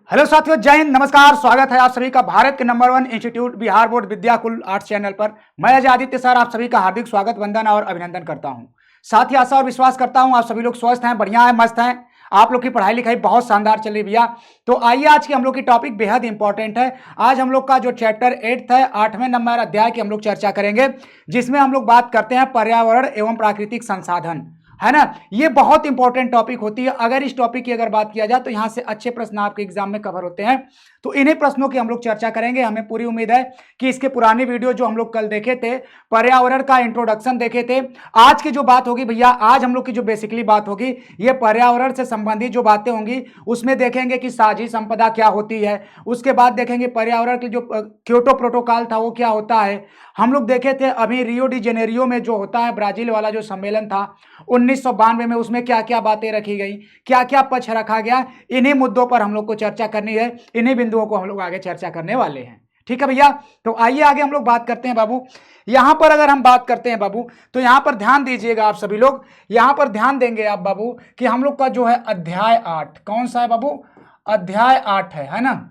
Hello साथियों, जय हिंद, नमस्कार। स्वागत है आप सभी का भारत के number 1 institute Bihar board Vidyakul arts channel पर। मैं अजय आदित्य सर आप सभी का हार्दिक स्वागत, वंदन और अभिनंदन करता हूं। साथ ही आशा और विश्वास करता हूं आप सभी लोग स्वस्थ हैं, बढ़िया है, मस्त हैं। आप लोग की पढ़ाई लिखाई बहुत शानदार चल रही भैया। तो आइए, आज की हम लोग की टॉपिक बेहद इंपॉर्टेंट है। आज हम लोग का जो चैप्टर 8 है, 8वें नंबर अध्याय की हम लोग चर्चा करेंगे, जिसमें हम लोग बात करते हैं पर्यावरण एवं प्राकृतिक संसाधन, है ना। ये बहुत इंपॉर्टेंट टॉपिक होती है। अगर इस टॉपिक की अगर बात किया जाए तो यहां से अच्छे प्रश्न आपके एग्जाम में कवर होते हैं। तो इन्हीं प्रश्नों की हम लोग चर्चा करेंगे। हमें पूरी उम्मीद है कि इसके पुराने वीडियो जो हम लोग कल देखे थे, पर्यावरण का इंट्रोडक्शन देखे थे, आज की जो बात होगी भैया, आज हम लोग की जो बेसिकली बात होगी, ये पर्यावरण से संबंधित जो बातें होंगी उसमें देखेंगे कि साझी संपदा क्या होती है। उसके बाद देखेंगे पर्यावरण के जो क्योटो प्रोटोकॉल था वो क्या होता है। हम लोग देखे थे अभी रियो डी जेनेरियो में जो होता है ब्राजील वाला जो सम्मेलन था 1992 में, उसमें क्या क्या बातें रखी गई, क्या क्या पक्ष रखा गया, इन्हीं मुद्दों पर हम लोग को चर्चा करनी है। इन्हीं बिंदुओं को हम लोग आगे चर्चा करने वाले हैं। ठीक है भैया, तो आइए आगे हम लोग बात करते हैं बाबू। यहां पर अगर हम बात करते हैं बाबू, तो यहां पर ध्यान दीजिएगा आप सभी लोग, यहां पर ध्यान देंगे आप बाबू कि हम लोग का जो है अध्याय 8 कौन सा है बाबू, अध्याय 8 है ना।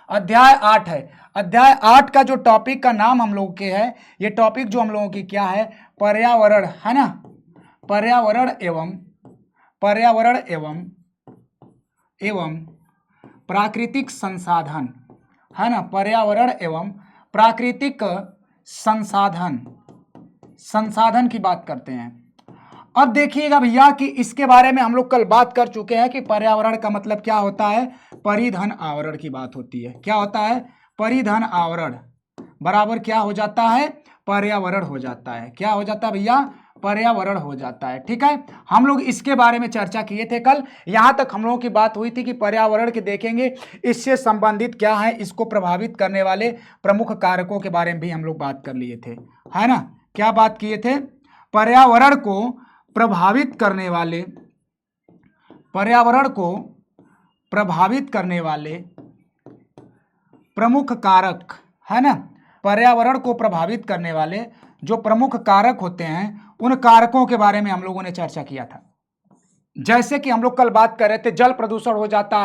अध्याय 8 है। अध्याय 8 का जो टॉपिक का नाम हम लोग के है, ये टॉपिक जो हम लोगों की क्या है, पर्यावरण, है ना। पर्यावरण एवं प्राकृतिक संसाधन, है ना। पर्यावरण एवं प्राकृतिक संसाधन की बात करते हैं। अब देखिएगा भैया कि इसके बारे में हम लोग कल बात कर चुके हैं कि पर्यावरण का मतलब क्या होता है, परिधन आवरण की बात होती है। क्या होता है, परिधन आवरण बराबर क्या हो जाता है, पर्यावरण हो जाता है। क्या हो जाता है भैया, पर्यावरण हो जाता है। ठीक है, हम लोग इसके बारे में चर्चा किए थे कल। यहां तक हम लोगों की बात हुई थी कि पर्यावरण के देखेंगे इससे संबंधित क्या है, इसको प्रभावित करने वाले प्रमुख कारकों के बारे में भी हम लोग बात कर लिए थे, है ना। क्या बात किए थे, पर्यावरण को प्रभावित करने वाले प्रमुख कारक, है ना। पर्यावरण को प्रभावित करने वाले जो प्रमुख कारक होते हैं, उन कारकों के बारे में हम लोगों ने चर्चा किया था। जैसे कि हम लोग कल बात कर रहे थे, जल प्रदूषण हो जाता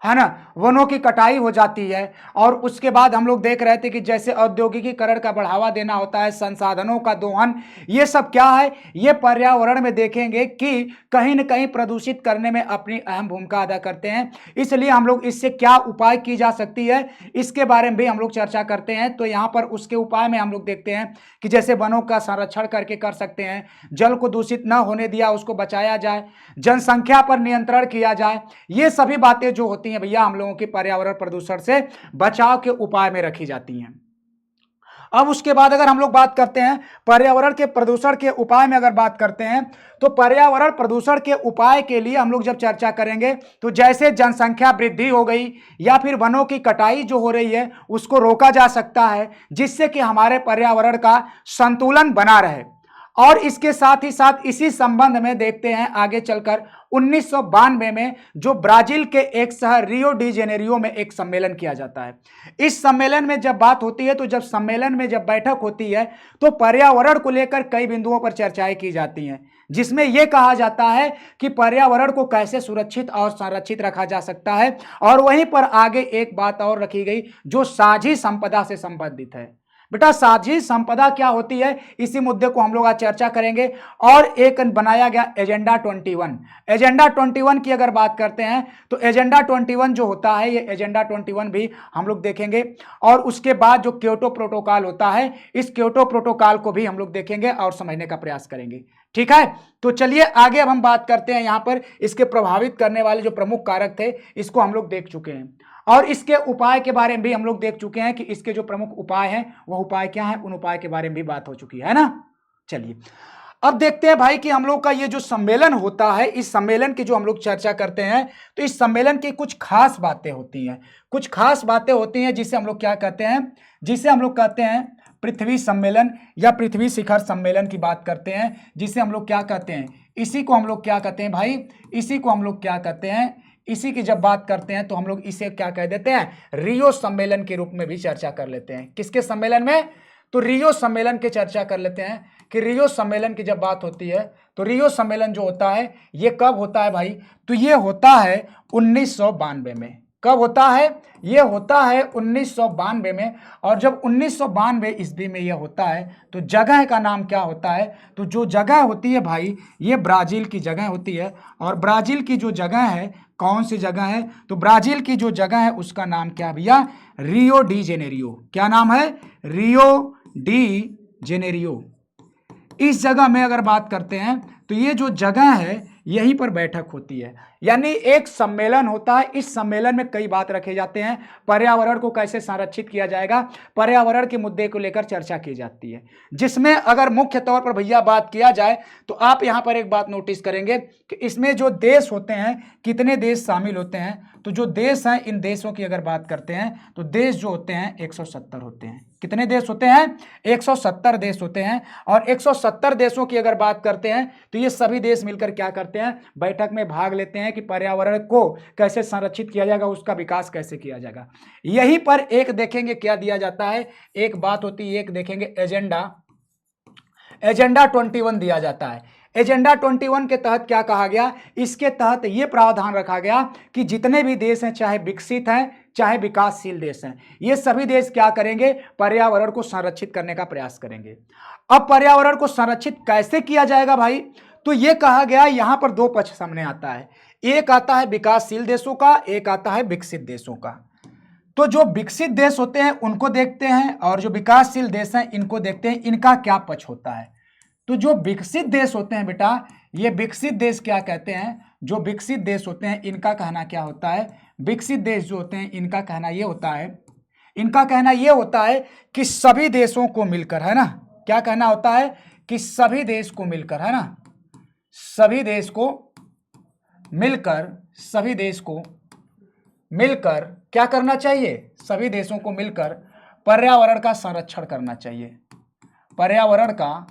है ना, वनों की कटाई हो जाती है, और उसके बाद हम लोग देख रहे थे कि जैसे औद्योगिकीकरण का बढ़ावा देना होता है, संसाधनों का दोहन, ये सब क्या है, ये पर्यावरण में देखेंगे कि कहीं न कहीं प्रदूषित करने में अपनी अहम भूमिका अदा करते हैं। इसलिए हम लोग इससे क्या उपाय की जा सकती है, इसके बारे में भी हम लोग चर्चा करते हैं। तो यहाँ पर उसके उपाय में हम लोग देखते हैं कि जैसे वनों का संरक्षण करके कर सकते हैं, जल को दूषित न होने दिया उसको बचाया जाए, जनसंख्या पर नियंत्रण किया जाए। ये सभी बातें जो होती हैं भैया, हम लोगों की पर्यावरण प्रदूषण से बचाव के उपाय में रखी जाती हैं। अब उसके बाद अगर हम लोग बात करते हैं पर्यावरण के प्रदूषण के उपाय में, अगर बात करते हैं तो पर्यावरण प्रदूषण के उपाय के लिए हम लोग जब चर्चा करेंगे तो जैसे जनसंख्या वृद्धि हो गई या फिर वनों की कटाई जो हो रही है उसको रोका जा सकता है, जिससे कि हमारे पर्यावरण का संतुलन बना रहे। और इसके साथ ही साथ इसी संबंध में देखते हैं आगे चलकर 1992 में जो ब्राजील के एक शहर रियो डी जेनेरियो में एक सम्मेलन किया जाता है। इस सम्मेलन में जब बात होती है, तो जब सम्मेलन में जब बैठक होती है तो पर्यावरण को लेकर कई बिंदुओं पर चर्चाएं की जाती हैं, जिसमें यह कहा जाता है कि पर्यावरण को कैसे सुरक्षित और संरक्षित रखा जा सकता है। और वहीं पर आगे एक बात और रखी गई जो साझी संपदा से संबंधित है। बेटा साझी संपदा क्या होती है, इसी मुद्दे को हम लोग आज चर्चा करेंगे। और एक बनाया गया एजेंडा 21। एजेंडा 21 की अगर बात करते हैं तो एजेंडा 21 जो होता है, ये एजेंडा 21 भी हम लोग देखेंगे। और उसके बाद जो क्योटो प्रोटोकॉल होता है, इस क्योटो प्रोटोकॉल को भी हम लोग देखेंगे और समझने का प्रयास करेंगे। ठीक है, तो चलिए आगे अब हम बात करते हैं। यहां पर इसके प्रभावित करने वाले जो प्रमुख कारक थे, इसको हम लोग देख चुके हैं, और इसके उपाय के बारे में भी हम लोग देख चुके हैं कि इसके जो प्रमुख उपाय हैं वो उपाय क्या है, उन उपाय के बारे में भी बात हो चुकी है ना। चलिए अब देखते हैं भाई कि हम लोग का ये जो सम्मेलन होता है, इस सम्मेलन की जो हम लोग चर्चा करते हैं, तो इस सम्मेलन की कुछ खास बातें होती हैं, कुछ खास बातें होती हैं जिसे हम लोग क्या कहते हैं, जिसे हम लोग कहते हैं पृथ्वी सम्मेलन या पृथ्वी शिखर सम्मेलन की बात करते हैं, जिसे हम लोग क्या कहते हैं, इसी को हम लोग क्या कहते हैं भाई, इसी को हम लोग क्या कहते हैं, इसी की जब बात करते हैं तो हम लोग इसे क्या कह देते हैं, रियो सम्मेलन के रूप में भी चर्चा कर लेते हैं। किसके सम्मेलन में, तो रियो सम्मेलन की चर्चा कर लेते हैं कि रियो सम्मेलन की जब बात होती है तो रियो सम्मेलन जो होता है ये कब होता है भाई, तो ये होता है 1992 में। कब होता है? ये होता है 1992 में। और जब 1992 ईस्वी में ये होता है तो जगह का नाम क्या होता है? तो जो जगह होती है भाई, ये ब्राजील की जगह होती है। और ब्राजील की जो जगह है, कौन सी जगह है? तो ब्राजील की जो जगह है उसका नाम क्या है भैया? Rio de Janeiro. क्या नाम है? Rio de Janeiro. इस जगह में अगर बात करते हैं तो ये जो जगह है यहीं पर बैठक होती है, यानी एक सम्मेलन होता है। इस सम्मेलन में कई बात रखे जाते हैं, पर्यावरण को कैसे संरक्षित किया जाएगा, पर्यावरण के मुद्दे को लेकर चर्चा की जाती है। जिसमें अगर मुख्य तौर पर भैया बात किया जाए तो आप यहां पर एक बात नोटिस करेंगे कि इसमें जो देश होते हैं, कितने देश शामिल होते हैं? तो जो देश हैं, इन देशों की अगर बात करते हैं तो देश जो होते हैं 170 होते हैं। कितने देश होते हैं? 170 देश होते हैं। और 170 देशों की अगर बात करते हैं तो ये सभी देश मिलकर क्या करते हैं? बैठक में भाग लेते हैं कि पर्यावरण को कैसे संरक्षित किया जाएगा, उसका विकास कैसे किया जाएगा। यहीं पर एक देखेंगे क्या दिया जाता है, एक बात होती है, एक देखेंगे एजेंडा 21 दिया जाता है। एजेंडा 21 के तहत क्या कहा गया? इसके तहत यह प्रावधान रखा गया कि जितने भी देश हैं, चाहे विकसित हैं चाहे विकासशील देश हैं, ये सभी देश क्या करेंगे? पर्यावरण को संरक्षित करने का प्रयास करेंगे। अब पर्यावरण को संरक्षित कैसे किया जाएगा भाई? तो यह कहा गया, यहां पर दो पक्ष सामने आता है। एक आता है विकासशील देशों का, एक आता है विकसित देशों का। तो जो विकसित देश होते हैं उनको देखते हैं और जो विकासशील देश हैं इनको देखते हैं, इनका क्या पक्ष होता है। तो जो विकसित देश होते हैं बेटा, ये विकसित देश क्या कहते हैं? जो विकसित देश होते हैं इनका कहना क्या होता है? विकसित देश जो होते हैं इनका कहना ये होता है, इनका कहना ये होता है कि सभी देशों को मिलकर, है ना, क्या कहना होता है? कि सभी देश को मिलकर, है ना, सभी देश को मिलकर, सभी देश को मिलकर क्या करना चाहिए? सभी देशों को मिलकर पर्यावरण का संरक्षण करना चाहिए। पर्यावरण का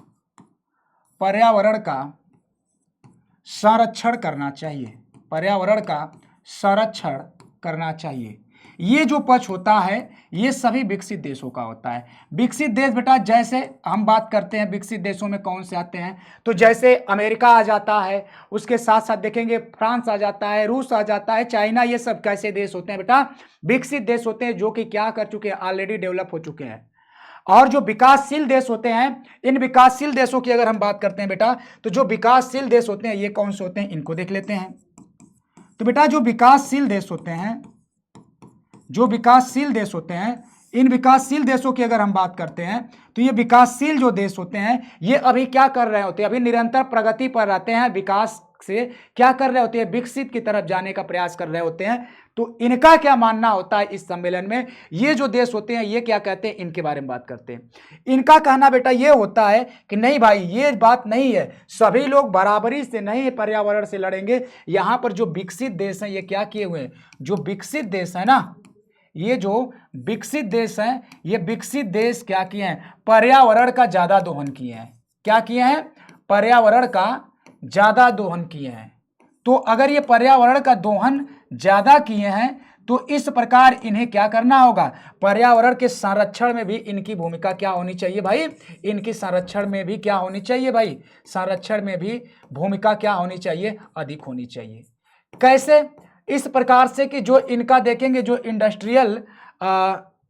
संरक्षण करना चाहिए। पर्यावरण का संरक्षण करना चाहिए। ये जो पक्ष होता है ये सभी विकसित देशों का होता है। विकसित देश बेटा, जैसे हम बात करते हैं विकसित देशों में कौन से आते हैं, तो जैसे अमेरिका आ जाता है, उसके साथ साथ देखेंगे फ्रांस आ जाता है, रूस आ जाता है, चाइना, ये सब कैसे देश होते हैं बेटा? विकसित देश होते हैं, जो कि क्या कर चुके हैं? ऑलरेडी डेवलप हो चुके हैं। और जो विकासशील देश होते हैं, इन विकासशील देशों की अगर हम बात करते हैं बेटा, तो जो विकासशील देश होते हैं ये कौन से होते हैं, इनको देख लेते हैं। तो बेटा जो विकासशील देश होते हैं, जो विकासशील देश होते हैं, इन विकासशील देशों की अगर हम बात करते हैं तो ये विकासशील जो देश होते हैं ये अभी क्या कर रहे होते हैं? अभी निरंतर प्रगति पर रहते हैं, विकास से क्या कर रहे होते हैं? विकसित की तरफ जाने का प्रयास कर रहे होते हैं। तो इनका क्या मानना होता है इस सम्मेलन में? ये जो देश होते हैं ये क्या कहते हैं, इनके बारे में बात करते हैं। इनका कहना बेटा ये होता है कि नहीं भाई, ये बात नहीं है, सभी लोग बराबरी से नहीं पर्यावरण से लड़ेंगे। यहां पर जो विकसित देश हैं ये क्या किए हुए हैं? जो विकसित देश है ना, ये जो विकसित देश हैं, ये विकसित देश क्या किए हैं? पर्यावरण का ज्यादा दोहन किए हैं। क्या किए हैं? पर्यावरण का ज्यादा दोहन किए हैं। तो अगर ये पर्यावरण का दोहन ज्यादा किए हैं तो इस प्रकार इन्हें क्या करना होगा? पर्यावरण के संरक्षण में भी इनकी भूमिका क्या होनी चाहिए भाई? इनकी संरक्षण में भी क्या होनी चाहिए भाई? संरक्षण में भी भूमिका क्या होनी चाहिए? अधिक होनी चाहिए। कैसे? इस प्रकार से कि जो इनका देखेंगे, जो इंडस्ट्रियल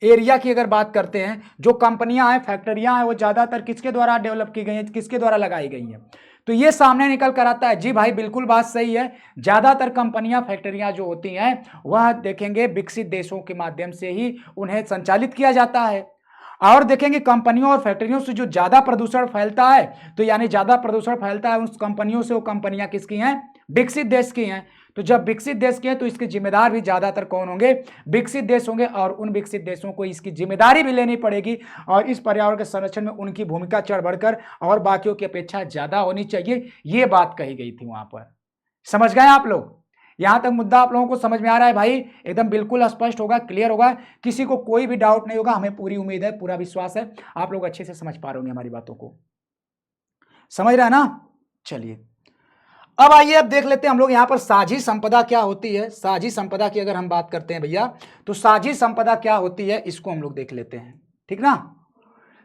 एरिया की अगर बात करते हैं, जो कंपनियां हैं, फैक्ट्रियां हैं, वो ज्यादातर किसके द्वारा डेवलप की गई हैं, किसके द्वारा लगाई गई हैं? तो ये सामने निकल कर आता है, जी भाई बिल्कुल बात सही है, ज्यादातर कंपनियां, फैक्ट्रियां जो होती हैं वह देखेंगे विकसित देशों के माध्यम से ही उन्हें संचालित किया जाता है। और देखेंगे कंपनियों और फैक्ट्रियों से जो ज्यादा प्रदूषण फैलता है, तो यानी ज्यादा प्रदूषण फैलता है उस कंपनियों से, वो कंपनियां किसकी हैं? विकसित देश की हैं। तो जब विकसित देश के हैं तो इसके जिम्मेदार भी ज्यादातर कौन होंगे? विकसित देश होंगे। और उन विकसित देशों को इसकी जिम्मेदारी भी लेनी पड़ेगी और इस पर्यावरण के संरक्षण में उनकी भूमिका चढ़ बढ़कर और बाकियों की अपेक्षा ज्यादा होनी चाहिए। ये बात कही गई थी वहां पर। समझ गए आप लोग? यहां तक मुद्दा आप लोगों को समझ में आ रहा है भाई? एकदम बिल्कुल स्पष्ट होगा, क्लियर होगा, किसी को कोई भी डाउट नहीं होगा। हमें पूरी उम्मीद है, पूरा विश्वास है आप लोग अच्छे से समझ पा रहे होंगे हमारी बातों को। समझ रहे हैं ना? चलिए अब आइए, अब देख लेते हैं हम लोग यहां पर साझी संपदा क्या होती है। साझी संपदा की अगर हम बात करते हैं भैया, तो साझी संपदा क्या होती है इसको हम लोग देख लेते हैं, ठीक ना।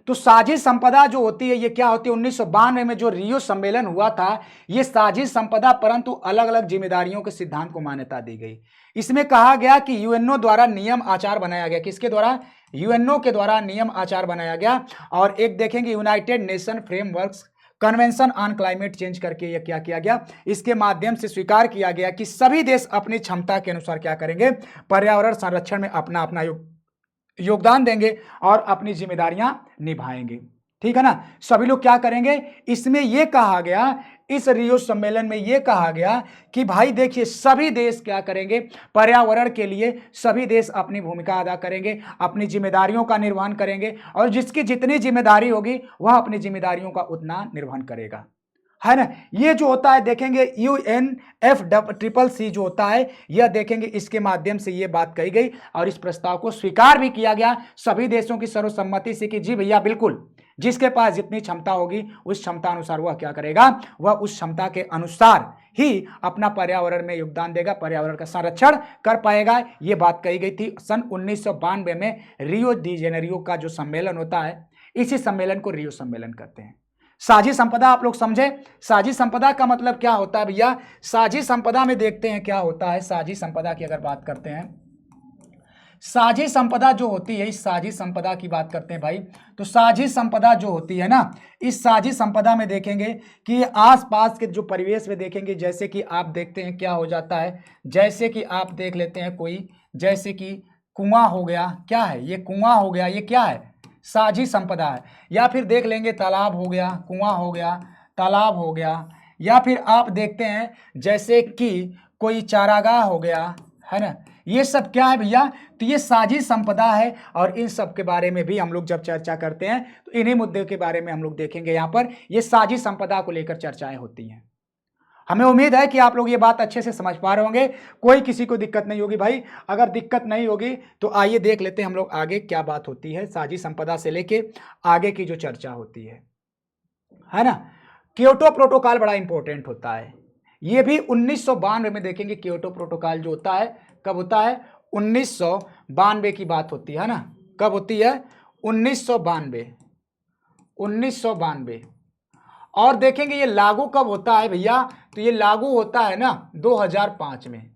तो साझी संपदा जो होती है ये क्या होती है, 1992 में जो रियो सम्मेलन हुआ था, ये साझी संपदा परंतु अलग अलग जिम्मेदारियों के सिद्धांत को मान्यता दी गई। इसमें कहा गया कि यूएनओ द्वारा नियम आचार बनाया गया। किसके द्वारा? यूएनओ के द्वारा नियम आचार बनाया गया। और एक देखेंगे United nation framework convention on climate change करके ये क्या किया गया, इसके माध्यम से स्वीकार किया गया कि सभी देश अपनी क्षमता के अनुसार क्या करेंगे, पर्यावरण संरक्षण में अपना अपना योगदान देंगे और अपनी जिम्मेदारियां निभाएंगे। ठीक है ना, सभी लोग क्या करेंगे। इसमें यह कहा गया, इस रियो सम्मेलन में यह कहा गया कि भाई देखिए सभी देश क्या करेंगे, पर्यावरण के लिए सभी देश अपनी भूमिका अदा करेंगे, अपनी जिम्मेदारियों का निर्वहन करेंगे और जिसकी जितनी जिम्मेदारी होगी वह अपनी जिम्मेदारियों का उतना निर्वहन करेगा, है ना। ये जो होता है देखेंगे UNFCCC जो होता है, यह देखेंगे इसके माध्यम से ये बात कही गई और इस प्रस्ताव को स्वीकार भी किया गया सभी देशों की सर्वसम्मति से कि जी भैया बिल्कुल, जिसके पास जितनी क्षमता होगी उस क्षमता अनुसार वह क्या करेगा, वह उस क्षमता के अनुसार ही अपना पर्यावरण में योगदान देगा, पर्यावरण का संरक्षण कर पाएगा। ये बात कही गई थी सन 1992 में रियो डी जेनेरियो का जो सम्मेलन होता है, इसी सम्मेलन को रियो सम्मेलन कहते हैं। साझी संपदा आप लोग समझे, साझी संपदा का मतलब क्या होता है भैया। साझी संपदा में देखते हैं क्या होता है। साझी संपदा की अगर बात करते हैं, साझी संपदा जो होती है, इस साझी संपदा की बात करते हैं भाई, तो साझी संपदा जो होती है ना, इस साझी संपदा में देखेंगे कि आसपास के जो परिवेश में देखेंगे, जैसे कि आप देखते हैं क्या हो जाता है, जैसे कि आप देख लेते हैं कोई, जैसे कि कुआं हो गया, क्या है ये, कुआं हो गया, ये क्या है, साझी संपदा है। या फिर देख लेंगे तालाब हो गया, कुआं हो गया, तालाब हो गया। या फिर आप देखते हैं जैसे कि कोई चारागाह हो गया, है ना, ये सब क्या है भैया, तो ये साझी संपदा है। और इन सब के बारे में भी हम लोग जब चर्चा करते हैं तो इन्हीं मुद्दों के बारे में हम लोग देखेंगे। यहाँ पर ये साझी संपदा को लेकर चर्चाएं होती हैं। हमें उम्मीद है कि आप लोग ये बात अच्छे से समझ पा रहे होंगे, कोई किसी को दिक्कत नहीं होगी भाई। अगर दिक्कत नहीं होगी तो आइए देख लेते हैं हम लोग आगे क्या बात होती है, साझी संपदा से लेके आगे की जो चर्चा होती है ना। क्योटो प्रोटोकॉल बड़ा इंपॉर्टेंट होता है, ये भी 1992 में देखेंगे। क्योटो प्रोटोकॉल जो होता है कब होता है, 1992 की बात होती है ना, कब होती है, 1992। और देखेंगे ये लागू कब होता है भैया, तो ये लागू होता है ना 2005 में।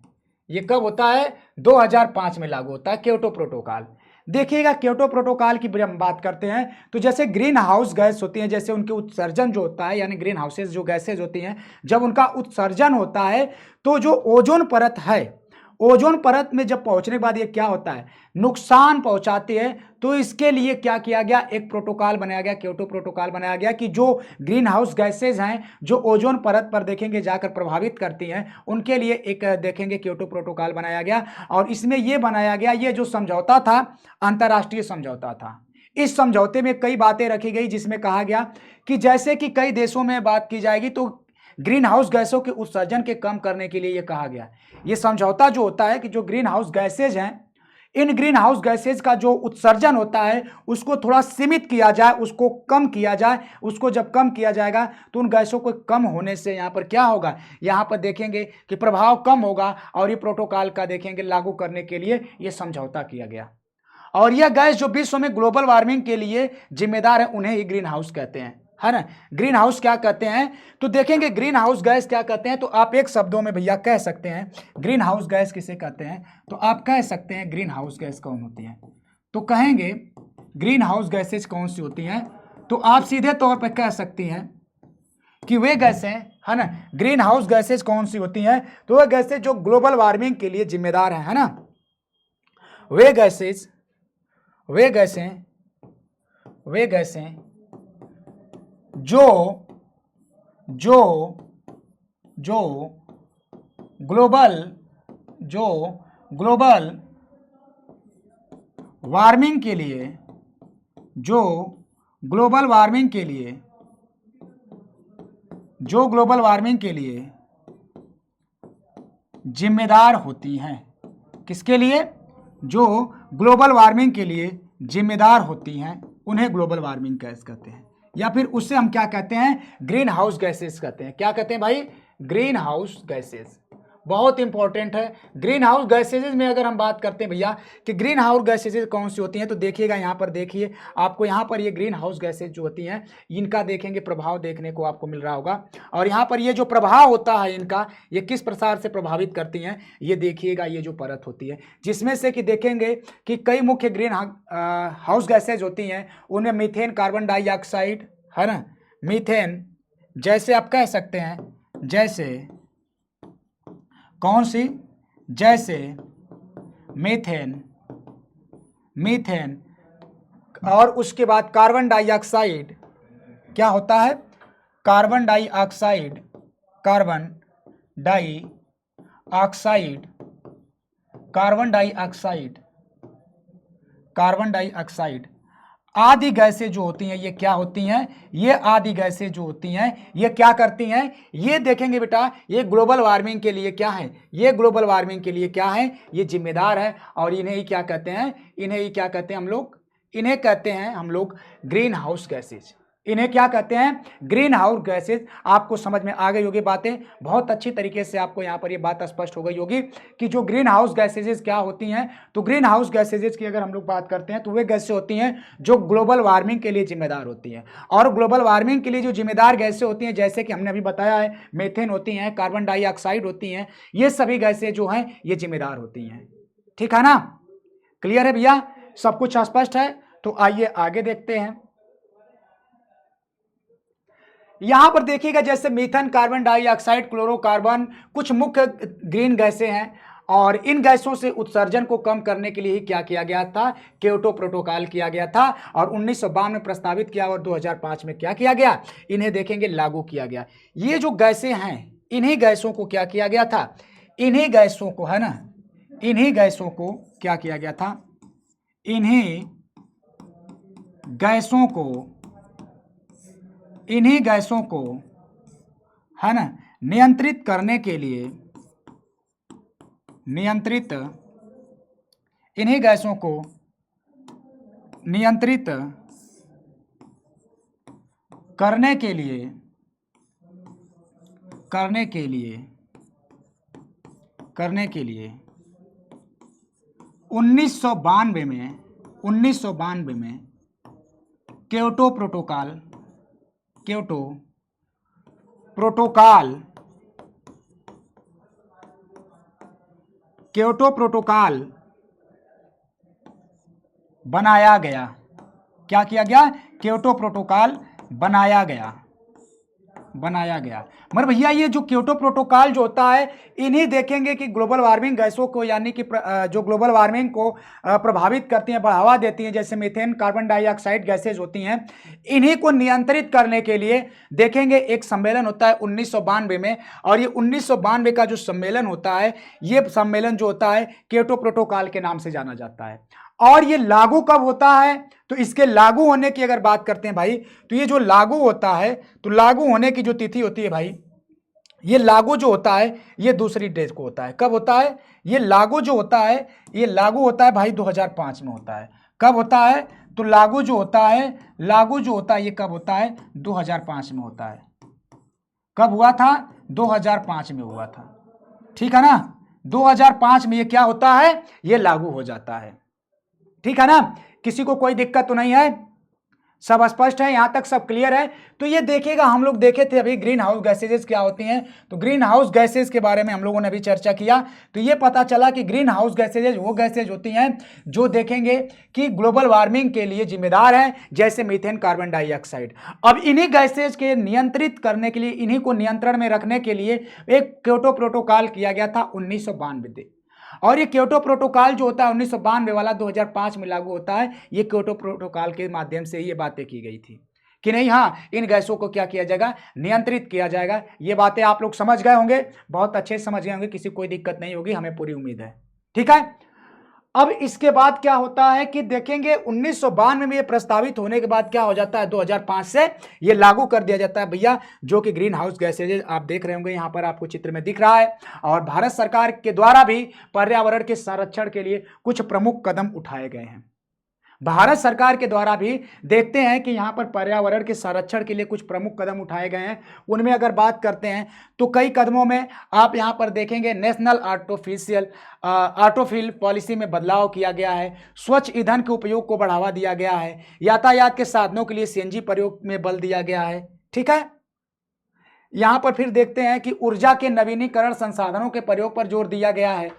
ये कब होता है, 2005 में लागू होता है क्योटो प्रोटोकॉल। देखिएगा क्योटो प्रोटोकॉल की हम बात करते हैं तो जैसे ग्रीन हाउस गैस होती हैं, जैसे उनके उत्सर्जन जो होता है, यानी ग्रीन हाउसेज जो गैसेज होती हैं, जब उनका उत्सर्जन होता है तो जो ओजोन परत है, ओजोन परत में जब पहुंचने के बाद ये क्या होता है, नुकसान पहुंचाती है। तो इसके लिए क्या किया गया, एक प्रोटोकॉल बनाया गया, क्योटो प्रोटोकॉल बनाया गया कि जो ग्रीन हाउस गैसेज हैं जो ओजोन परत पर देखेंगे जाकर प्रभावित करती हैं, उनके लिए एक देखेंगे क्योटो प्रोटोकॉल बनाया गया। और इसमें यह बनाया गया, ये जो समझौता था अंतर्राष्ट्रीय समझौता था, इस समझौते में कई बातें रखी गई, जिसमें कहा गया कि जैसे कि कई देशों में बात की जाएगी तो ग्रीन हाउस गैसों के उत्सर्जन के कम करने के लिए यह कहा गया, यह समझौता जो होता है कि जो ग्रीन हाउस गैसेज हैं, इन ग्रीन हाउस गैसेज का जो उत्सर्जन होता है उसको थोड़ा सीमित किया जाए, उसको कम किया जाए। उसको जब कम किया जाएगा तो उन गैसों को कम होने से यहाँ पर क्या होगा, यहाँ पर देखेंगे कि प्रभाव कम होगा। और ये प्रोटोकॉल का देखेंगे लागू करने के लिए ये समझौता किया गया। और यह गैस जो विश्व में ग्लोबल वार्मिंग के लिए जिम्मेदार है, उन्हें ही ग्रीन हाउस कहते हैं, है ना। ग्रीन हाउस क्या कहते हैं, तो देखेंगे ग्रीन हाउस गैस क्या कहते हैं। तो आप एक शब्दों में भैया कह सकते हैं ग्रीन हाउस गैस किसे कहते हैं, तो आप कह सकते हैं ग्रीन हाउस गैस कौन होती है। तो कहेंगे ग्रीन हाउस गैसेज कौन सी होती हैं, तो आप सीधे तौर पर कह सकती हैं कि वे गैसें, है ना, ग्रीन हाउस गैसेज कौन सी होती हैं, तो वह गैसेज जो ग्लोबल वार्मिंग के लिए जिम्मेदार है ना। वे गैसें जो ग्लोबल वार्मिंग के लिए, जो ग्लोबल वार्मिंग के लिए जिम्मेदार होती हैं। किसके लिए, जो ग्लोबल वार्मिंग के लिए जिम्मेदार होती हैं, उन्हें ग्लोबल वार्मिंग गैस कहते हैं। या फिर उससे हम क्या कहते हैं, ग्रीन हाउस गैसेस कहते हैं। क्या कहते हैं भाई, ग्रीन हाउस गैसेस। बहुत इंपॉर्टेंट है। ग्रीन हाउस गैसेज में अगर हम बात करते हैं भैया कि ग्रीन हाउस गैसेज कौन सी होती हैं, तो देखिएगा यहाँ पर, देखिए आपको यहाँ पर ये ग्रीन हाउस गैसेज जो होती हैं इनका देखेंगे प्रभाव देखने को आपको मिल रहा होगा। और यहाँ पर ये जो प्रभाव होता है इनका, ये किस प्रकार से प्रभावित करती हैं, ये देखिएगा ये जो परत होती है, जिसमें से कि देखेंगे कि कई मुख्य ग्रीन हाउस गैसेज होती हैं। उनमें मीथेन, कार्बन डाइऑक्साइड, है ना, मीथेन जैसे आप कह सकते हैं, जैसे कौन सी, जैसे मीथेन, मीथेन, और उसके बाद कार्बन डाइऑक्साइड, क्या होता है, carbon dioxide, carbon dioxide, carbon dioxide, carbon dioxide आदि गैसें जो होती हैं, ये क्या होती हैं, ये आदि गैसें जो होती हैं ये क्या करती हैं, ये देखेंगे बेटा, ये ग्लोबल वार्मिंग के लिए क्या है, ये ग्लोबल वार्मिंग के लिए क्या है, ये जिम्मेदार है। और इन्हें ही क्या कहते हैं, इन्हें ही क्या कहते हैं हम लोग, इन्हें कहते हैं हम लोग ग्रीन हाउस गैसेज। इन्हें क्या कहते हैं, ग्रीन हाउस गैसेज। आपको समझ में आ गई होगी बातें, बहुत अच्छी तरीके से आपको यहाँ पर ये बात स्पष्ट हो गई होगी कि जो ग्रीन हाउस गैसेजेस क्या होती हैं। तो ग्रीन हाउस गैसेजेस की अगर हम लोग बात करते हैं तो वे गैसें होती हैं जो ग्लोबल वार्मिंग के लिए जिम्मेदार होती हैं। और ग्लोबल वार्मिंग के लिए जो जिम्मेदार गैसें होती हैं, जैसे कि हमने अभी बताया है, मीथेन होती हैं, कार्बन डाइऑक्साइड होती हैं, ये सभी गैसें जो हैं ये जिम्मेदार होती हैं। ठीक है ना, क्लियर है भैया, सब कुछ स्पष्ट है। तो आइए आगे देखते हैं। यहां पर देखिएगा जैसे मीथेन, कार्बन डाइऑक्साइड, क्लोरोकार्बन कुछ मुख्य ग्रीन गैसें हैं। और इन गैसों से उत्सर्जन को कम करने के लिए ही क्या किया गया था, क्योटो प्रोटोकॉल किया गया था। और 1952 में प्रस्तावित किया और 2005 में क्या किया गया, इन्हें देखेंगे लागू किया गया। ये जो गैसें हैं, इन्हीं गैसों को क्या किया गया था, इन्हीं गैसों को, है ना, इन्हीं गैसों को क्या किया गया था, इन्हीं गैसों को, इन्हीं गैसों को, है ना, नियंत्रित करने के लिए, नियंत्रित, इन्हीं गैसों को नियंत्रित करने के लिए, करने के लिए, करने के लिए 1992 में, 1992 में Kyoto protocol, Kyoto protocol, Kyoto protocol बनाया गया। क्या किया गया, क्योटो प्रोटोकॉल बनाया गया, बनाया गया। मगर भैया ये जो क्योटो प्रोटोकॉल जो होता है, इन्हीं देखेंगे कि ग्लोबल वार्मिंग गैसों को, यानी कि जो ग्लोबल वार्मिंग को प्रभावित करती हैं, बढ़ावा देती हैं, जैसे मीथेन, कार्बन डाइऑक्साइड गैसेज होती हैं, इन्हीं को नियंत्रित करने के लिए देखेंगे एक सम्मेलन होता है 1992 में। और ये 1992 का जो सम्मेलन होता है, ये सम्मेलन जो होता है क्योटो प्रोटोकॉल के नाम से जाना जाता है। और ये लागू कब होता है, तो इसके लागू होने की अगर बात करते हैं भाई, तो ये जो लागू होता है, तो लागू होने की जो तिथि होती है भाई, ये लागू जो होता है ये दूसरी डेट को होता है। कब होता है, ये लागू जो होता है, ये लागू होता है भाई 2005 में होता है। कब होता है, तो लागू जो होता है, लागू जो होता है ये कब होता है, 2005 में होता है। कब हुआ था, 2005 में हुआ था। ठीक है ना, 2005 में ये क्या होता है, ये लागू हो जाता है। ठीक है ना, किसी को कोई दिक्कत तो नहीं है, सब स्पष्ट है, यहां तक सब क्लियर है। तो ये देखिएगा, हम लोग देखे थे अभी ग्रीन हाउस गैसेज क्या होती हैं। तो ग्रीन हाउस गैसेज के बारे में हम लोगों ने अभी चर्चा किया। तो ये पता चला कि ग्रीन हाउस गैसेज वो गैसेज होती हैं जो देखेंगे कि ग्लोबल वार्मिंग के लिए जिम्मेदार हैं, जैसे मीथेन, कार्बन डाइऑक्साइड। अब इन्हीं गैसेज के नियंत्रित करने के लिए, इन्हीं को नियंत्रण में रखने के लिए एक क्योटो प्रोटोकॉल किया गया था 1992। और ये क्योटो प्रोटोकॉल जो होता है 1992 वाला 2005 में लागू होता है। ये क्योटो प्रोटोकॉल के माध्यम से ये बातें की गई थी कि नहीं, हाँ, इन गैसों को क्या किया जाएगा, नियंत्रित किया जाएगा। ये बातें आप लोग समझ गए होंगे, बहुत अच्छे से समझ गए होंगे, किसी कोई दिक्कत नहीं होगी, हमें पूरी उम्मीद है। ठीक है, अब इसके बाद क्या होता है कि देखेंगे 1992 में ये प्रस्तावित होने के बाद क्या हो जाता है, 2005 से ये लागू कर दिया जाता है भैया, जो कि ग्रीन हाउस गैसेज आप देख रहे होंगे, यहां पर आपको चित्र में दिख रहा है। और भारत सरकार के द्वारा भी पर्यावरण के संरक्षण के लिए कुछ प्रमुख कदम उठाए गए हैं। भारत सरकार के द्वारा भी देखते हैं कि यहाँ पर पर्यावरण के संरक्षण के लिए कुछ प्रमुख कदम उठाए गए हैं। उनमें अगर बात करते हैं तो कई कदमों में आप यहाँ पर देखेंगे नेशनल ऑटोफिल पॉलिसी में बदलाव किया गया है, स्वच्छ ईंधन के उपयोग को बढ़ावा दिया गया है, यातायात के साधनों के लिए सीएनजी प्रयोग में बल दिया गया है। ठीक है, यहाँ पर फिर देखते हैं कि ऊर्जा के नवीनीकरण संसाधनों के प्रयोग पर जोर दिया गया है।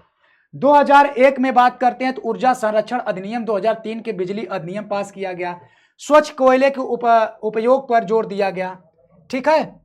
2001 में बात करते हैं तो ऊर्जा संरक्षण अधिनियम, 2003 के बिजली अधिनियम पास किया गया, स्वच्छ कोयले के उपयोग पर जोर दिया गया। ठीक है,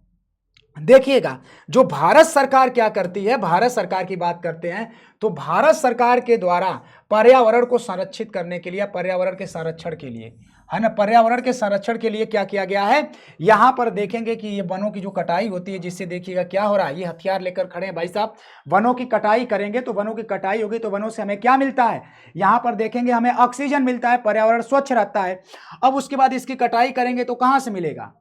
देखिएगा जो भारत सरकार क्या करती है, भारत सरकार की बात करते हैं तो भारत सरकार के द्वारा पर्यावरण को संरक्षित करने के लिए, पर्यावरण के संरक्षण के लिए, है ना, पर्यावरण के संरक्षण के लिए क्या किया गया है। यहां पर देखेंगे कि ये वनों की जो कटाई होती है, जिससे देखिएगा क्या हो रहा है, ये हथियार लेकर खड़े हैं भाई साहब, वनों की कटाई करेंगे तो वनों की कटाई होगी तो वनों से हमें क्या मिलता है, यहां पर देखेंगे हमें ऑक्सीजन मिलता है, पर्यावरण स्वच्छ रहता है। अब उसके बाद इसकी कटाई करेंगे तो कहां से मिलेगा,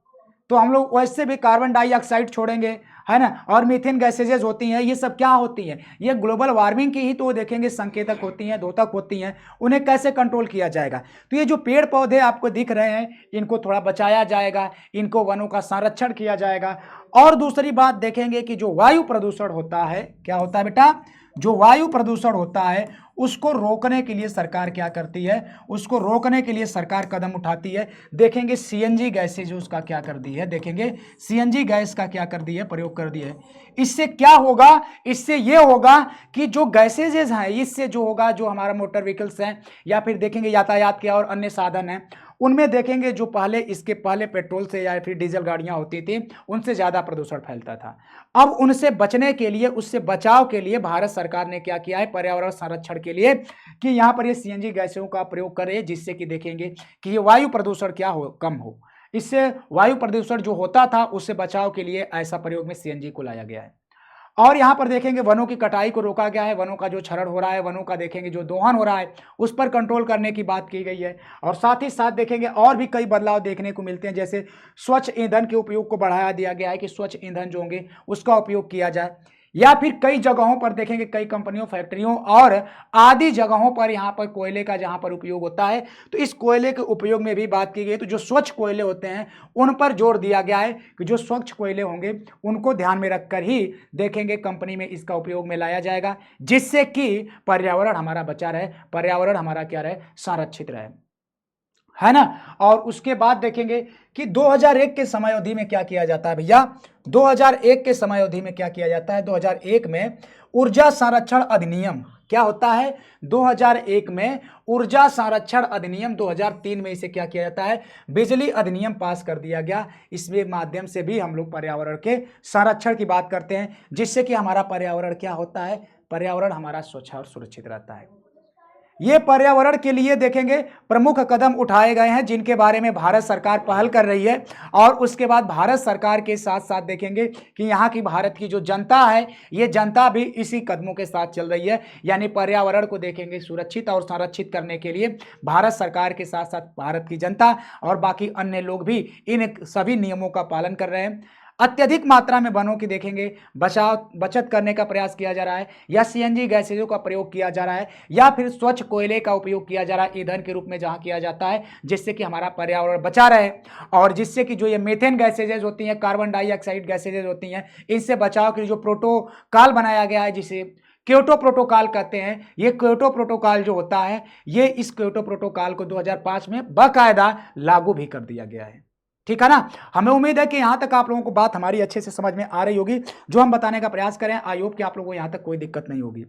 तो हम लोग वैसे भी कार्बन डाइऑक्साइड छोड़ेंगे, है ना, और मीथेन गैसेजेस होती हैं, ये सब क्या होती हैं, ये ग्लोबल वार्मिंग की ही तो देखेंगे संकेतक होती हैं, द्योतक होती हैं। उन्हें कैसे कंट्रोल किया जाएगा, तो ये जो पेड़ पौधे आपको दिख रहे हैं इनको थोड़ा बचाया जाएगा, इनको वनों का संरक्षण किया जाएगा। और दूसरी बात देखेंगे कि जो वायु प्रदूषण होता है, क्या होता है बेटा, जो वायु प्रदूषण होता है उसको रोकने के लिए सरकार क्या करती है, उसको रोकने के लिए सरकार कदम उठाती है। देखेंगे सीएनजी गैसेज उसका क्या कर दी है, देखेंगे सीएनजी गैस का क्या कर दी है, प्रयोग कर दिया है। इससे क्या होगा, इससे ये होगा कि जो गैसेजेस हैं, इससे जो होगा, जो हमारा मोटर व्हीकल्स हैं या फिर देखेंगे यातायात के और अन्य साधन हैं, उनमें देखेंगे जो पहले, इसके पहले पेट्रोल से या फिर डीजल गाड़ियां होती थी उनसे ज़्यादा प्रदूषण फैलता था। अब उनसे बचने के लिए, उससे बचाव के लिए भारत सरकार ने क्या किया है, पर्यावरण संरक्षण के लिए, कि यहाँ पर ये सीएनजी गैसों का प्रयोग करे, जिससे कि देखेंगे कि ये वायु प्रदूषण क्या हो, कम हो। इससे वायु प्रदूषण जो होता था उससे बचाव के लिए ऐसा प्रयोग में सीएनजी को लाया गया है। और यहाँ पर देखेंगे वनों की कटाई को रोका गया है, वनों का जो क्षरण हो रहा है, वनों का देखेंगे जो दोहन हो रहा है उस पर कंट्रोल करने की बात की गई है। और साथ ही साथ देखेंगे और भी कई बदलाव देखने को मिलते हैं, जैसे स्वच्छ ईंधन के उपयोग को बढ़ाया दिया गया है कि स्वच्छ ईंधन जो होंगे उसका उपयोग किया जाए। या फिर कई जगहों पर देखेंगे, कई कंपनियों, फैक्ट्रियों और आदि जगहों पर यहाँ पर कोयले का जहाँ पर उपयोग होता है, तो इस कोयले के उपयोग में भी बात की गई। तो जो स्वच्छ कोयले होते हैं उन पर जोर दिया गया है कि जो स्वच्छ कोयले होंगे उनको ध्यान में रखकर ही देखेंगे कंपनी में इसका उपयोग में लाया जाएगा, जिससे कि पर्यावरण हमारा बचा रहे, पर्यावरण हमारा क्या रहे, संरक्षित रहे, है ना। और उसके बाद देखेंगे कि 2001 के समय अवधि में क्या किया जाता है भैया, 2001 के समय अवधि में क्या किया जाता है, 2001 में ऊर्जा संरक्षण अधिनियम क्या होता है, 2001 में ऊर्जा संरक्षण अधिनियम, 2003 में इसे क्या किया जाता है, बिजली अधिनियम पास कर दिया गया। इसके माध्यम से भी हम लोग पर्यावरण के संरक्षण की बात करते हैं, जिससे कि हमारा पर्यावरण क्या होता है, पर्यावरण हमारा स्वच्छ और सुरक्षित रहता है। ये पर्यावरण के लिए देखेंगे प्रमुख कदम उठाए गए हैं, जिनके बारे में भारत सरकार पहल कर रही है। और उसके बाद भारत सरकार के साथ साथ देखेंगे कि यहाँ की भारत की जो जनता है, ये जनता भी इसी कदमों के साथ चल रही है। यानी पर्यावरण को देखेंगे सुरक्षित और संरक्षित करने के लिए भारत सरकार के साथ साथ भारत की जनता और बाकी अन्य लोग भी इन सभी नियमों का पालन कर रहे हैं। अत्यधिक मात्रा में वनों की देखेंगे बचत करने का प्रयास किया जा रहा है, या सीएनजी गैसेजों का प्रयोग किया जा रहा है, या फिर स्वच्छ कोयले का उपयोग किया जा रहा है ईंधन के रूप में जहां किया जाता है, जिससे कि हमारा पर्यावरण बचा रहे और जिससे कि जो ये मीथेन गैसेजेस होती हैं, कार्बन डाइऑक्साइड गैसेजेस होती हैं, इनसे बचाव के लिए जो प्रोटोकॉल बनाया गया है, जिसे क्योटो प्रोटोकॉल कहते हैं। ये क्योटो प्रोटोकॉल जो होता है, ये इस क्योटो प्रोटोकॉल को 2005 में बाकायदा लागू भी कर दिया गया है। ठीक है ना। हमें उम्मीद है कि यहां तक आप लोगों को बात हमारी अच्छे से समझ में आ रही होगी। जो हम बताने का प्रयास करें, आई होप कि आप लोगों को यहां तक कोई दिक्कत नहीं होगी,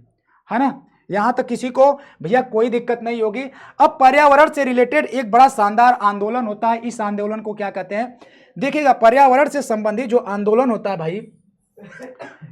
है ना। यहां तक किसी को भैया कोई दिक्कत नहीं होगी। अब पर्यावरण से रिलेटेड एक बड़ा शानदार आंदोलन होता है। इस आंदोलन को क्या कहते हैं, देखिएगा, पर्यावरण से संबंधित जो आंदोलन होता है भाई,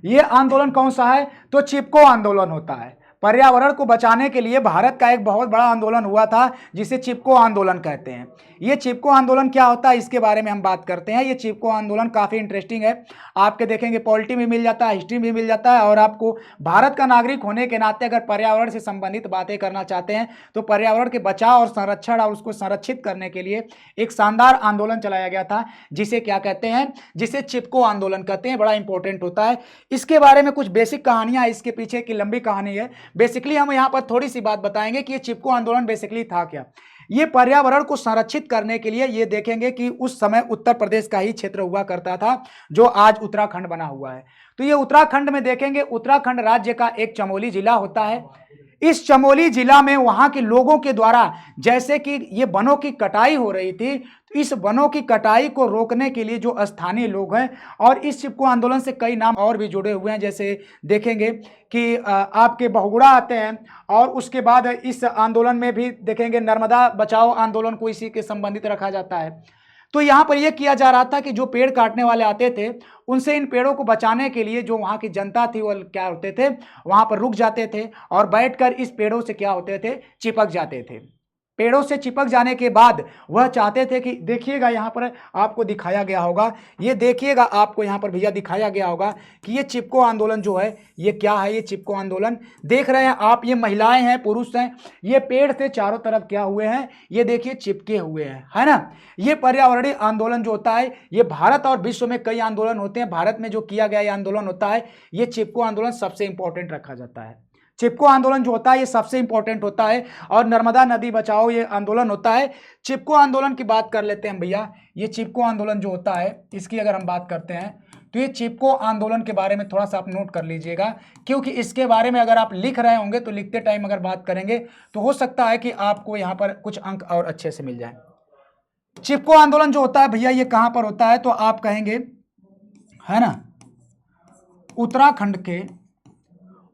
ये आंदोलन कौन सा है, तो चिपको आंदोलन होता है। पर्यावरण को बचाने के लिए भारत का एक बहुत बड़ा आंदोलन हुआ था, जिसे चिपको आंदोलन कहते हैं। ये चिपको आंदोलन क्या होता है, इसके बारे में हम बात करते हैं। ये चिपको आंदोलन काफ़ी इंटरेस्टिंग है। आपके देखेंगे पॉलिटी में मिल जाता है, हिस्ट्री में मिल जाता है, और आपको भारत का नागरिक होने के नाते अगर पर्यावरण से संबंधित बातें करना चाहते हैं तो पर्यावरण के बचाव और संरक्षण और उसको संरक्षित करने के लिए एक शानदार आंदोलन चलाया गया था, जिसे क्या कहते हैं, जिसे चिपको आंदोलन कहते हैं। बड़ा इंपॉर्टेंट होता है। इसके बारे में कुछ बेसिक कहानियां, इसके पीछे की लंबी कहानी है। बेसिकली हम यहाँ पर थोड़ी सी बात बताएंगे कि ये चिपको आंदोलन बेसिकली था क्या। ये पर्यावरण को संरक्षित करने के लिए ये देखेंगे कि उस समय उत्तर प्रदेश का ही क्षेत्र हुआ करता था जो आज उत्तराखंड बना हुआ है। तो ये उत्तराखंड में देखेंगे, उत्तराखंड राज्य का एक चमोली जिला होता है। इस चमोली जिला में वहां के लोगों के द्वारा जैसे कि ये वनों की कटाई हो रही थी, तो इस वनों की कटाई को रोकने के लिए जो स्थानीय लोग हैं, और इस चिपको आंदोलन से कई नाम और भी जुड़े हुए हैं, जैसे देखेंगे कि आपके बहुगुणा आते हैं, और उसके बाद इस आंदोलन में भी देखेंगे नर्मदा बचाओ आंदोलन को इसी के संबंधित रखा जाता है। तो यहाँ पर यह किया जा रहा था कि जो पेड़ काटने वाले आते थे उनसे इन पेड़ों को बचाने के लिए जो वहाँ की जनता थी वो क्या होते थे, वहाँ पर रुक जाते थे और बैठकर इस पेड़ों से क्या होते थे, चिपक जाते थे। पेड़ों से चिपक जाने के बाद वह चाहते थे कि देखिएगा यहाँ पर आपको दिखाया गया होगा, ये देखिएगा आपको यहाँ पर भैया दिखाया गया होगा कि ये चिपको आंदोलन जो है ये क्या है। ये चिपको आंदोलन देख रहे हैं आप, ये महिलाएं हैं, पुरुष हैं, ये पेड़ से चारों तरफ क्या हुए हैं, ये देखिए चिपके हुए हैं, है ना। ये पर्यावरणीय आंदोलन जो होता है ये भारत और विश्व में कई आंदोलन होते हैं, भारत में जो किया गया ये आंदोलन होता है, ये चिपको आंदोलन सबसे इंपॉर्टेंट रखा जाता है। चिपको आंदोलन जो होता है ये सबसे इंपॉर्टेंट होता है, और नर्मदा नदी बचाओ ये आंदोलन होता है। चिपको आंदोलन की बात कर लेते हैं भैया। ये चिपको आंदोलन जो होता है इसकी अगर हम बात करते हैं तो ये चिपको आंदोलन के बारे में थोड़ा सा आप नोट कर लीजिएगा, क्योंकि इसके बारे में अगर आप लिख रहे होंगे तो लिखते टाइम अगर बात करेंगे तो हो सकता है कि आपको यहाँ पर कुछ अंक और अच्छे से मिल जाए। चिपको आंदोलन जो होता है भैया ये कहाँ पर होता है, तो आप कहेंगे है ना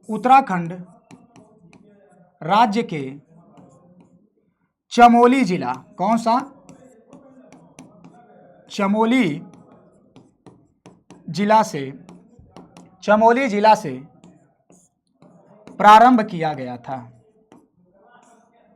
उत्तराखंड राज्य के चमोली जिला, कौन सा, चमोली जिला से प्रारंभ किया गया था।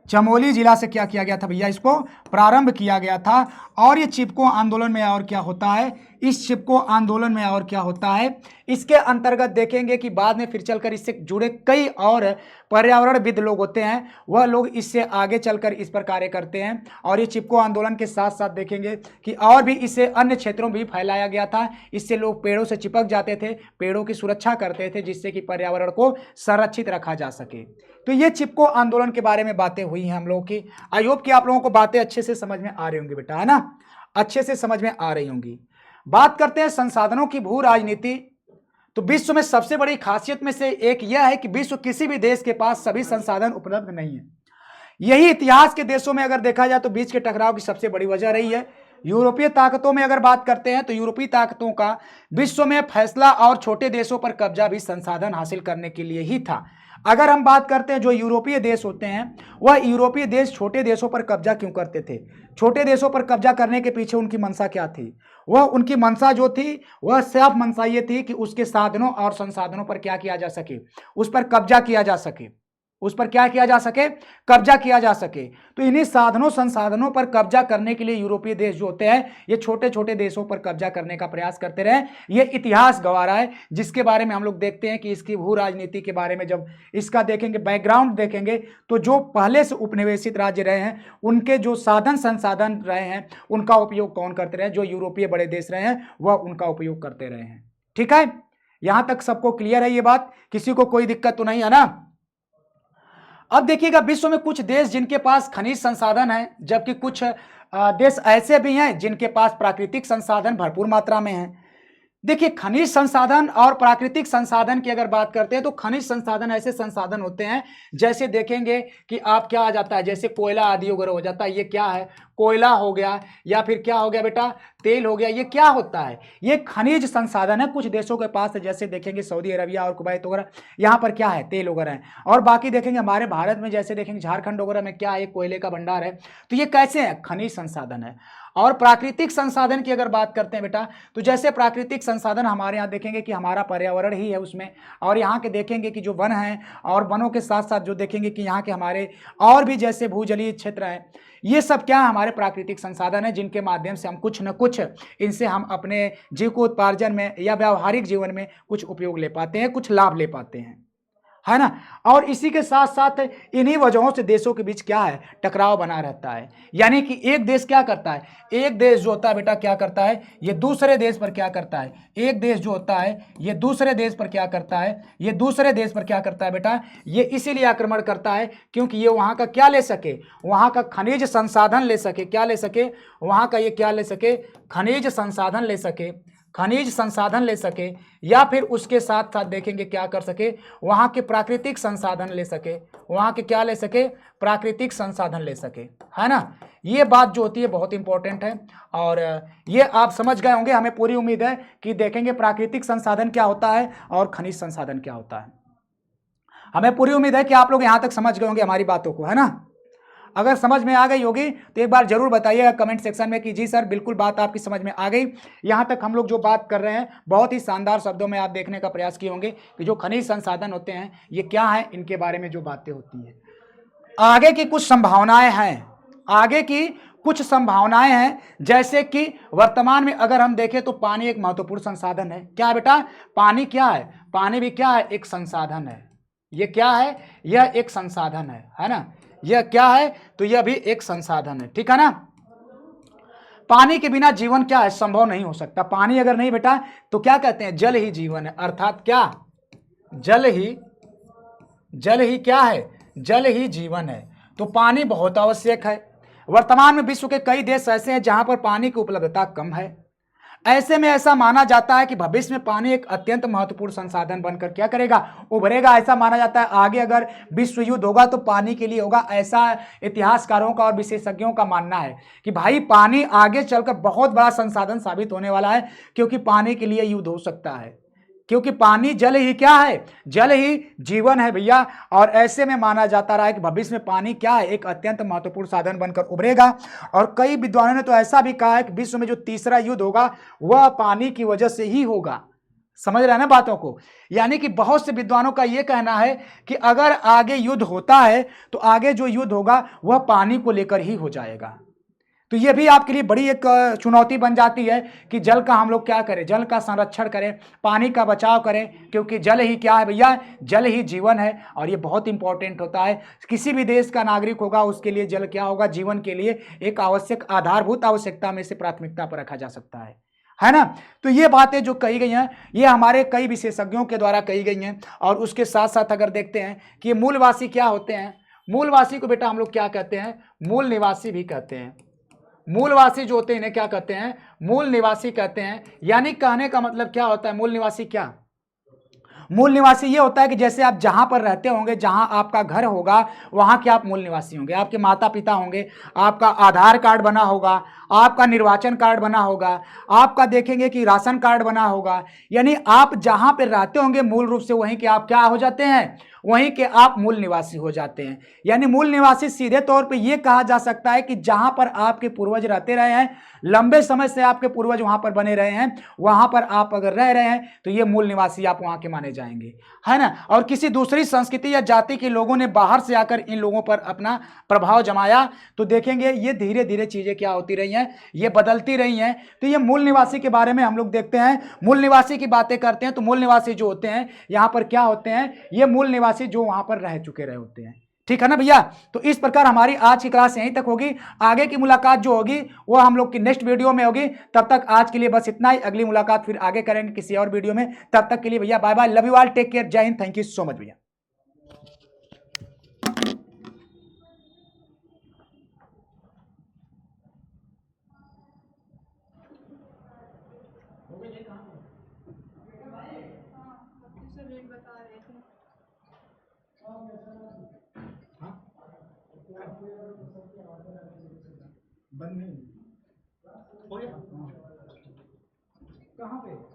चमोली जिला से क्या किया गया था भैया, इसको प्रारंभ किया गया था। और ये चिपको आंदोलन में और क्या होता है, इस चिपको आंदोलन में और क्या होता है, इसके अंतर्गत देखेंगे कि बाद में फिर चलकर इससे जुड़े कई और पर्यावरणविद लोग होते हैं, वह लोग इससे आगे चलकर इस पर कार्य करते हैं। और ये चिपको आंदोलन के साथ साथ देखेंगे कि और भी इसे अन्य क्षेत्रों में भी फैलाया गया था। इससे लोग पेड़ों से चिपक जाते थे, पेड़ों की सुरक्षा करते थे जिससे कि पर्यावरण को संरक्षित रखा जा सके। तो ये चिपको आंदोलन के बारे में बातें हुई हैं हम लोगों की। आई होप कि आप लोगों को बातें अच्छे से समझ में आ रही होंगी बेटा, है ना, अच्छे से समझ में आ रही होंगी। बात करते हैं संसाधनों की भू राजनीति। तो विश्व में सबसे बड़ी खासियत में से एक यह है कि विश्व किसी भी देश के पास सभी संसाधन उपलब्ध नहीं है। यही इतिहास के देशों में अगर देखा जाए तो बीच के टकराव की सबसे बड़ी वजह रही है। यूरोपीय ताकतों में अगर बात करते हैं तो यूरोपीय ताकतों का विश्व में फैसला और छोटे देशों पर कब्जा भी संसाधन हासिल करने के लिए ही था। अगर हम बात करते हैं जो यूरोपीय देश होते हैं, वह यूरोपीय देश छोटे देशों पर कब्जा क्यों करते थे, छोटे देशों पर कब्जा करने के पीछे उनकी मंशा क्या थी, वह उनकी मंशा जो थी वह सिर्फ मंशा ये थी कि उसके साधनों और संसाधनों पर क्या किया जा सके, उस पर कब्जा किया जा सके, उस पर क्या किया जा सके, कब्जा किया जा सके। तो इन्हीं साधनों संसाधनों पर कब्जा करने के लिए यूरोपीय देश जो होते हैं ये छोटे छोटे देशों पर कब्जा करने का प्रयास करते रहे। ये इतिहास गवाह रहा है, जिसके बारे में हम लोग देखते हैं कि इसकी भू राजनीति के बारे में जब इसका देखेंगे, बैकग्राउंड देखेंगे, तो जो पहले से उपनिवेशित राज्य रहे हैं उनके जो साधन संसाधन रहे हैं उनका उपयोग कौन करते रहे, जो यूरोपीय बड़े देश रहे हैं वह उनका उपयोग करते रहे हैं। ठीक है, यहां तक सबको क्लियर है ये बात, किसी को कोई दिक्कत तो नहीं है ना। अब देखिएगा विश्व में कुछ देश जिनके पास खनिज संसाधन है, जबकि कुछ देश ऐसे भी हैं जिनके पास प्राकृतिक संसाधन भरपूर मात्रा में हैं। देखिए खनिज संसाधन और प्राकृतिक संसाधन की अगर बात करते हैं तो खनिज संसाधन ऐसे संसाधन होते हैं जैसे देखेंगे कि आप क्या आ जाता है, जैसे कोयला आदि वगैरह हो जाता है, ये क्या है, कोयला हो गया, या फिर क्या हो गया बेटा, तेल हो गया, ये क्या होता है, ये खनिज संसाधन है। कुछ देशों के पास जैसे देखेंगे सऊदी अरबिया और कुवैत वगैरह, यहाँ पर क्या है, तेल वगैरह है। और बाकी देखेंगे हमारे भारत में जैसे देखेंगे झारखंड वगैरह में क्या है, कोयले का भंडार है। तो ये कैसे है, खनिज संसाधन है। और प्राकृतिक संसाधन की अगर बात करते हैं बेटा, तो जैसे प्राकृतिक संसाधन हमारे यहाँ देखेंगे कि हमारा पर्यावरण ही है उसमें, और यहाँ के देखेंगे कि जो वन हैं, और वनों के साथ साथ जो देखेंगे कि यहाँ के हमारे और भी जैसे भूजलीय क्षेत्र हैं, ये सब क्या है, हमारे प्राकृतिक संसाधन है, जिनके माध्यम से हम कुछ न कुछ इनसे हम अपने जीविकोपार्जन में या व्यावहारिक जीवन में कुछ उपयोग ले पाते हैं, कुछ लाभ ले पाते हैं। है ना। और इसी के साथ साथ इन्हीं वजहों से देशों के बीच क्या है, टकराव बना रहता है। यानी कि एक देश क्या करता है, एक देश जो होता है बेटा क्या करता है, ये दूसरे देश पर क्या करता है, एक देश जो होता है ये दूसरे देश पर क्या करता है, ये दूसरे देश पर क्या करता है बेटा, ये इसीलिए आक्रमण करता है क्योंकि ये वहां का क्या ले सके, वहां का खनिज संसाधन ले सके, क्या ले सके, वहां का ये क्या ले सके, खनिज संसाधन ले सके, खनिज संसाधन ले सके, या फिर उसके साथ साथ देखेंगे क्या कर सके, वहां के प्राकृतिक संसाधन ले सके, वहां के क्या ले सके, प्राकृतिक संसाधन ले सके, है ना। ये बात जो होती है बहुत इंपॉर्टेंट है और ये आप समझ गए होंगे। हमें पूरी उम्मीद है कि देखेंगे प्राकृतिक संसाधन क्या होता है और खनिज संसाधन क्या होता है। हमें पूरी उम्मीद है कि आप लोग यहां तक समझ गए होंगे हमारी बातों को, है ना। अगर समझ में आ गई होगी तो एक बार जरूर बताइएगा कमेंट सेक्शन में कि जी सर बिल्कुल बात आपकी समझ में आ गई। यहां तक हम लोग जो बात कर रहे हैं बहुत ही शानदार शब्दों में आप देखने का प्रयास किए होंगे कि जो खनिज संसाधन होते हैं ये क्या है, इनके बारे में जो बातें होती हैं। आगे की कुछ संभावनाएं हैं, आगे की कुछ संभावनाएं हैं, जैसे कि वर्तमान में अगर हम देखें तो पानी एक महत्वपूर्ण संसाधन है। क्या है बेटा, पानी क्या है, पानी भी क्या है, एक संसाधन है। ये क्या है, यह एक संसाधन है ना। यह क्या है, तो यह भी एक संसाधन है, ठीक है ना। पानी के बिना जीवन क्या है, संभव नहीं हो सकता। पानी अगर नहीं बेटा तो क्या कहते हैं, जल ही जीवन है, अर्थात क्या, जल ही क्या है, जल ही जीवन है। तो पानी बहुत आवश्यक है। वर्तमान में विश्व के कई देश ऐसे हैं जहां पर पानी की उपलब्धता कम है। ऐसे में ऐसा माना जाता है कि भविष्य में पानी एक अत्यंत महत्वपूर्ण संसाधन बनकर क्या करेगा, उभरेगा। ऐसा माना जाता है आगे अगर विश्व युद्ध होगा तो पानी के लिए होगा, ऐसा इतिहासकारों का और विशेषज्ञों का मानना है कि भाई पानी आगे चलकर बहुत बड़ा संसाधन साबित होने वाला है, क्योंकि पानी के लिए युद्ध हो सकता है, क्योंकि पानी जल ही क्या है, जल ही जीवन है भैया। और ऐसे में माना जाता रहा है कि भविष्य में पानी क्या है, एक अत्यंत महत्वपूर्ण साधन बनकर उभरेगा। और कई विद्वानों ने तो ऐसा भी कहा है कि विश्व में जो तीसरा युद्ध होगा वह पानी की वजह से ही होगा। समझ रहे हैं ना बातों को। यानी कि बहुत से विद्वानों का यह कहना है कि अगर आगे युद्ध होता है तो आगे जो युद्ध होगा वह पानी को लेकर ही हो जाएगा। तो ये भी आपके लिए बड़ी एक चुनौती बन जाती है कि जल का हम लोग क्या करें, जल का संरक्षण करें, पानी का बचाव करें, क्योंकि जल ही क्या है भैया, जल ही जीवन है। और ये बहुत इंपॉर्टेंट होता है, किसी भी देश का नागरिक होगा उसके लिए जल क्या होगा, जीवन के लिए एक आवश्यक आधारभूत आवश्यकता में से प्राथमिकता पर रखा जा सकता है ना। तो ये बातें जो कही गई हैं ये हमारे कई विशेषज्ञों के द्वारा कही गई हैं। और उसके साथ साथ अगर देखते हैं कि ये मूलवासी क्या होते हैं, मूलवासी को बेटा हम लोग क्या कहते हैं, मूल निवासी भी कहते हैं। मूलवासी जो होते हैं इन्हें क्या कहते हैं, मूल निवासी कहते हैं। यानी कहने का मतलब क्या होता है, मूल निवासी क्या, मूल निवासी ये होता है कि जैसे आप जहां पर रहते होंगे, जहां आपका घर होगा वहां के आप मूल निवासी होंगे। आपके माता पिता होंगे, आपका आधार कार्ड बना होगा, आपका निर्वाचन कार्ड बना होगा, आपका देखेंगे कि राशन कार्ड बना होगा। यानी आप जहां पर रहते होंगे मूल रूप से वहीं के आप क्या हो जाते हैं, वहीं के आप मूल निवासी हो जाते हैं। यानी मूल निवासी सीधे तौर पे ये कहा जा सकता है कि जहां पर आपके पूर्वज रहते रहे हैं, लंबे समय से आपके पूर्वज वहां पर बने रहे हैं, वहां पर आप अगर रह रहे हैं तो ये मूल निवासी आप वहां के माने जाएंगे, है ना। और किसी दूसरी संस्कृति या जाति के लोगों ने बाहर से आकर इन लोगों पर अपना प्रभाव जमाया तो देखेंगे ये धीरे धीरे चीजें क्या होती रही हैं, ये बदलती रही हैं। तो ये मूल निवासी के बारे में हम लोग देखते हैं, मूल निवासी की बातें करते हैं तो मूल निवासी जो होते हैं यहाँ पर क्या होते हैं, ये मूल निवासी जो वहां पर रह चुके रहे होते हैं। ठीक है ना भैया। तो इस प्रकार हमारी आज की क्लास यहीं तक होगी। आगे की मुलाकात जो होगी वो हम लोग की नेक्स्ट वीडियो में होगी। तब तक आज के लिए बस इतना ही, अगली मुलाकात फिर आगे करेंगे किसी और वीडियो में। तब तक के लिए भैया bye bye, love you all, take care, जय हिंद, थैंक यू सो मच भैया। बंद नहीं हो गया कहाँ पे